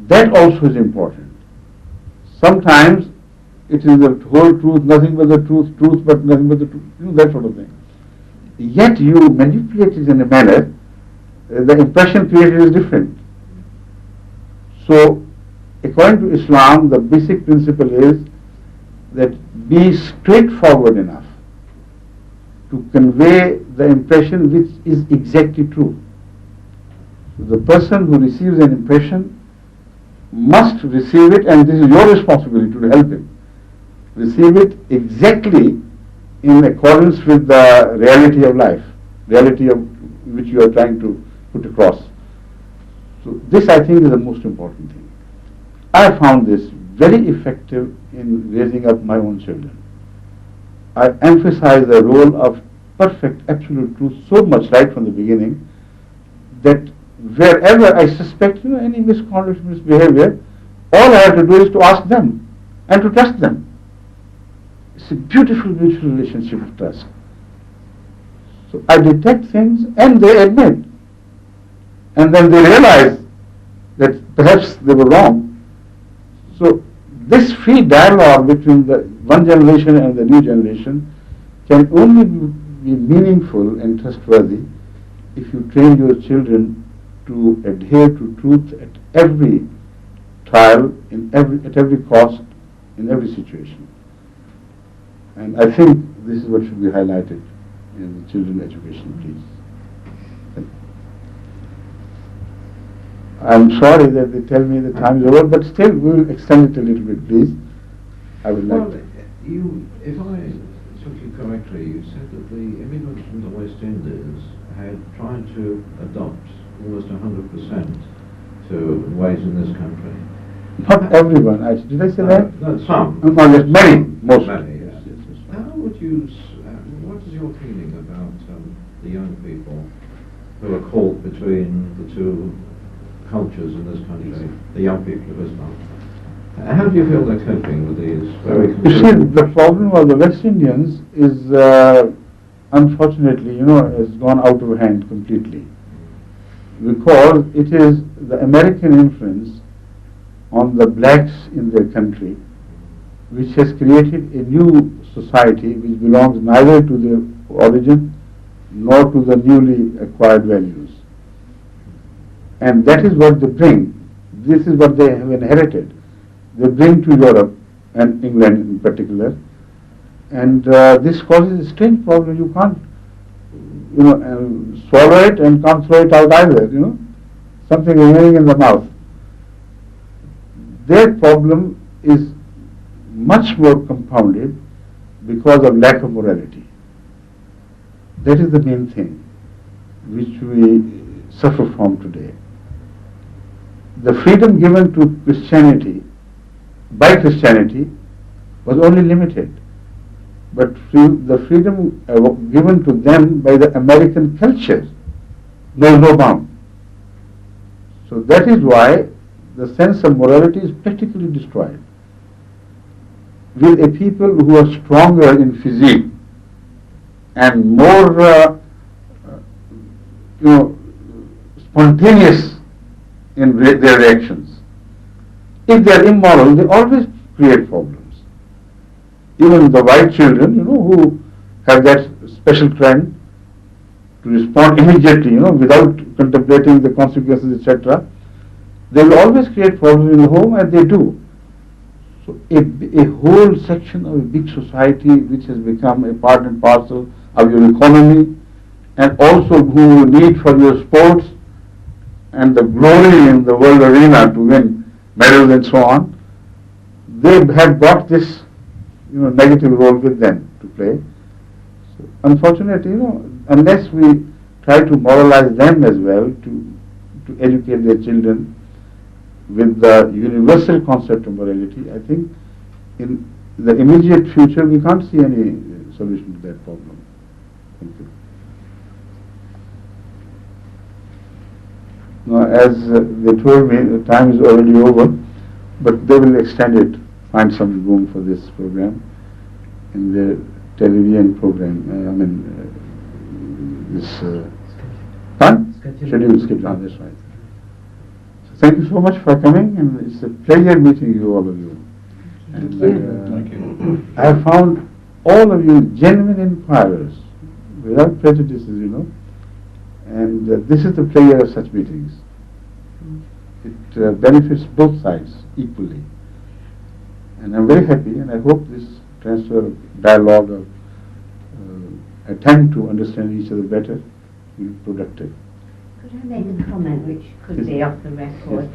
That also is important. Sometimes it is the whole truth, nothing but the truth, truth but nothing but the truth, that sort of thing. Yet you manipulate it in a manner, the impression created is different. So, according to Islam, the basic principle is that be straightforward enough to convey the impression which is exactly true. So the person who receives an impression must receive it, and this is your responsibility to help him. Receive it exactly in accordance with the reality of life, reality of which you are trying to put across. So this, I think, is the most important thing. I found this very effective in raising up my own children. I emphasize the role of perfect, absolute truth so much right from the beginning that wherever I suspect any misconduct, misbehavior, all I have to do is to ask them and to trust them. It's a beautiful, beautiful relationship of trust. So I detect things and they admit. And then they realize that perhaps they were wrong. So this free dialogue between the one generation and the new generation can only be meaningful and trustworthy if you train your children to adhere to truth at every trial, at every cost, in every situation. And I think this is what should be highlighted in the children's education, please. I'm sorry that they tell me the time is over, but still we will extend it a little bit, please. I would like
Well,
to.
if I took you correctly, you said that the immigrants from the West Indies had tried to adopt almost 100% to ways in this country.
Not everyone, did I say that?
No, some.
No, yes, many, most.
Many, yes. How would you, what is your feeling about the young people who are caught between the two cultures in this country, the young people of Islam? How do you feel they're coping with these very
You see, the problem of the West Indians is, unfortunately, has gone out of hand completely. Because it is the American influence on the blacks in their country which has created a new society which belongs neither to their origin nor to the newly acquired values. And that is what they bring. This is what they have inherited. They bring to Europe and England in particular, and this causes a strange problem. You can't, swallow it and can't throw it out either. Something remaining in the mouth. Their problem is much more compounded because of lack of morality. That is the main thing which we suffer from today. The freedom given to Christianity by Christianity was only limited, but the freedom given to them by the American culture knows no bound. So that is why the sense of morality is practically destroyed. With a people who are stronger in physique and more, spontaneous in their reactions. If they are immoral, they always create problems. Even the white children, who have that special trend to respond immediately, without contemplating the consequences, etc., they will always create problems in the home, and they do. So a whole section of a big society which has become a part and parcel of your economy, and also who need for your sports and the glory in the world arena to win medals and so on, they have got this, negative role with them to play. So unfortunately, unless we try to moralize them as well, to educate their children with the universal concept of morality, I think in the immediate future we can't see any solution to that problem. Thank you. Now, as they told me, the time is already over, but they will extend it, find some room for this program in the television program. Schedule schedule. That's right. So thank you so much for coming, and it's a pleasure meeting you, all of you. And
Thank you.
I have found all of you genuine inquirers, without prejudices, and this is the pleasure of such meetings. It benefits both sides equally. And I'm very happy, and I hope this transfer of dialogue, of attempt to understand each other better, will be productive.
Could I make a comment which could be off the record?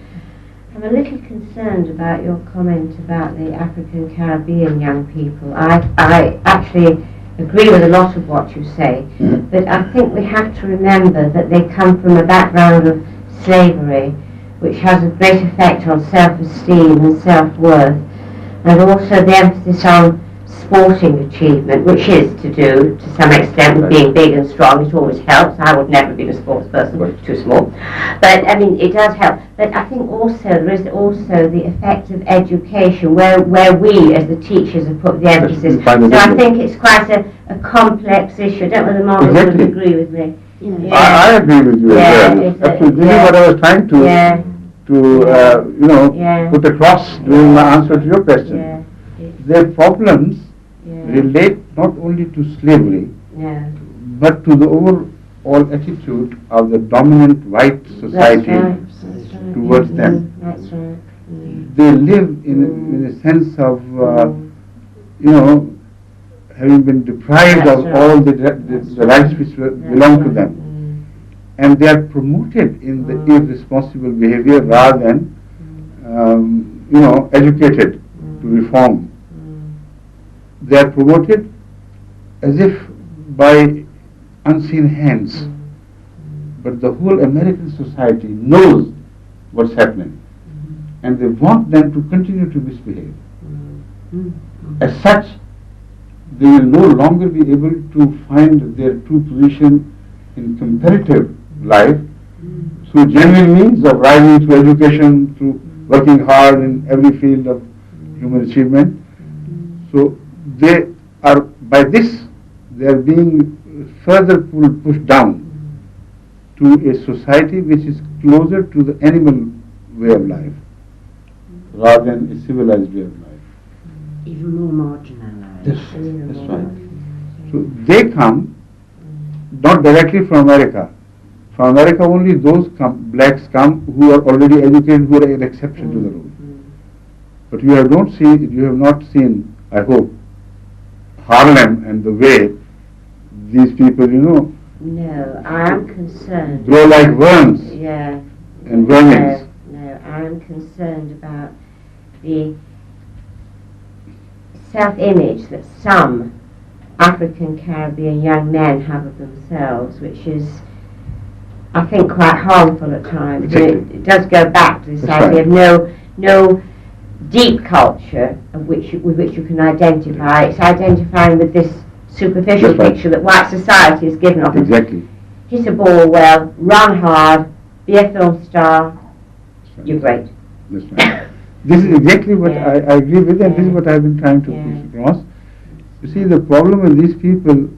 I'm a little concerned about your comment about the African Caribbean young people. I actually agree with a lot of what you say, but I think we have to remember that they come from a background of slavery, which has a great effect on self-esteem and self-worth, and also the emphasis on sporting achievement, which is to do, to some extent, with being big and strong. It always helps. I would never be a sports person, too small. But, it does help. But I think also there is also the effect of education, where we, as the teachers, have put the emphasis. So I think it's quite a complex issue. I don't know whether Margaret would agree with me.
Yeah. I agree with you as well. Absolutely. This is what I was trying to put across during my answer to your question. Their problems relate not only to slavery, but to the overall attitude of the dominant white society towards them.
That's right.
They live in a sense of, having been deprived of all the rights which belong to them. And they are promoted in the irresponsible behavior rather than, educated to reform. they are promoted as if by unseen hands. But the whole American society knows what's happening, and they want them to continue to misbehave. As such, they will no longer be able to find their true position in comparative life through genuine means of rising through education, through working hard in every field of human achievement. So they are, by this, they are being further pushed down to a society which is closer to the animal way of life rather than a civilized way of life.
Even more marginalised.
That's right. So they come not directly from America. From America only those blacks come who are already educated, who are an exception to the rule. But you have not seen, I hope, Harlem and the way these people,
No, I am concerned.
grow like worms
Yeah.
and vermins.
No, I am concerned about the self-image that some African Caribbean young men have of themselves, which is, I think, quite harmful at times.
Exactly.
It does go back to this
That's
idea
right.
of no deep culture with which you can identify. It's identifying with this superficial
That's right.
picture that white society has given of it.
Exactly.
Hit a ball well, run hard, be a film star,
That's right.
you're great.
That's right. This is exactly what
Yeah.
I agree with, and this is
Yeah.
what I've been trying to
Yeah.
push across. You see, the problem with these people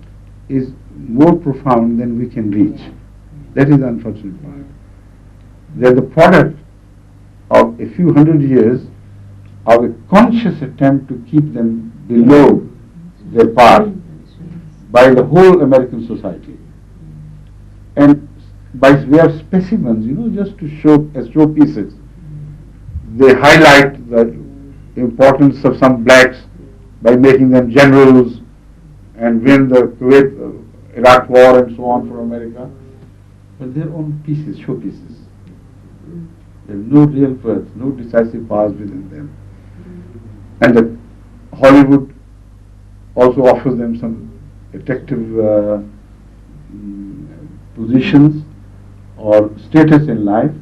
is more profound than we can reach. That is the unfortunate part. They're the product of a few hundred years of a conscious attempt to keep them below their par by the whole American society. And by way of specimens, just to show as showpieces, they highlight the importance of some blacks by making them generals and win the Kuwait-Iraq war and so on for America. But they're own pieces, showpieces. They have no real worth, no decisive powers within them. And the Hollywood also offers them some attractive positions or status in life,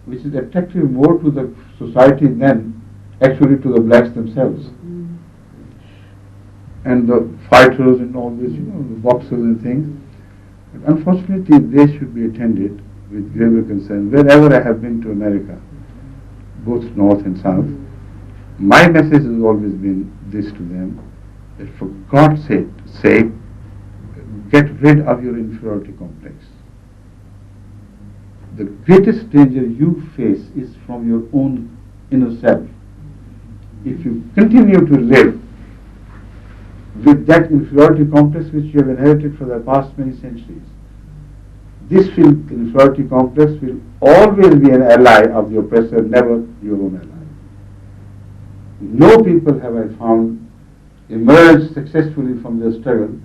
which is attractive more to the society than actually to the blacks themselves. And the fighters and all this, the boxers and things. But unfortunately, they should be attended with greater concern. Wherever I have been to America, both north and south, my message has always been this to them, that for God's sake, get rid of your inferiority complex. The greatest danger you face is from your own inner self. If you continue to live with that inferiority complex which you have inherited for the past many centuries, this inferiority complex will always be an ally of the oppressor, never your own ally. No people have I found emerged successfully from their struggle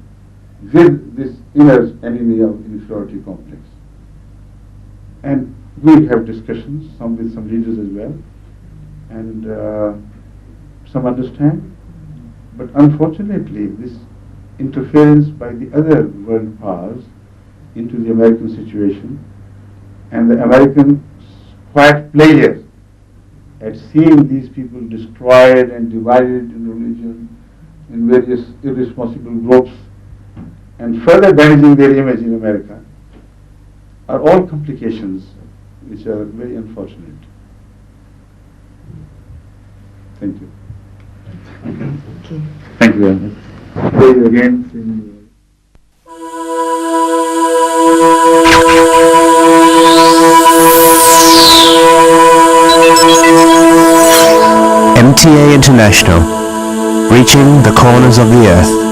with this inner enemy of inferiority complex. And we have discussions, some with some leaders as well, and some understand. But unfortunately, this interference by the other world powers into the American situation, and the American quiet pleasure at seeing these people destroyed and divided in religion, in various irresponsible groups, and further damaging their image in America, are all complications which are very unfortunate. Thank you. Thank you very much. See you again. See you.
MTA International, reaching the corners of the earth.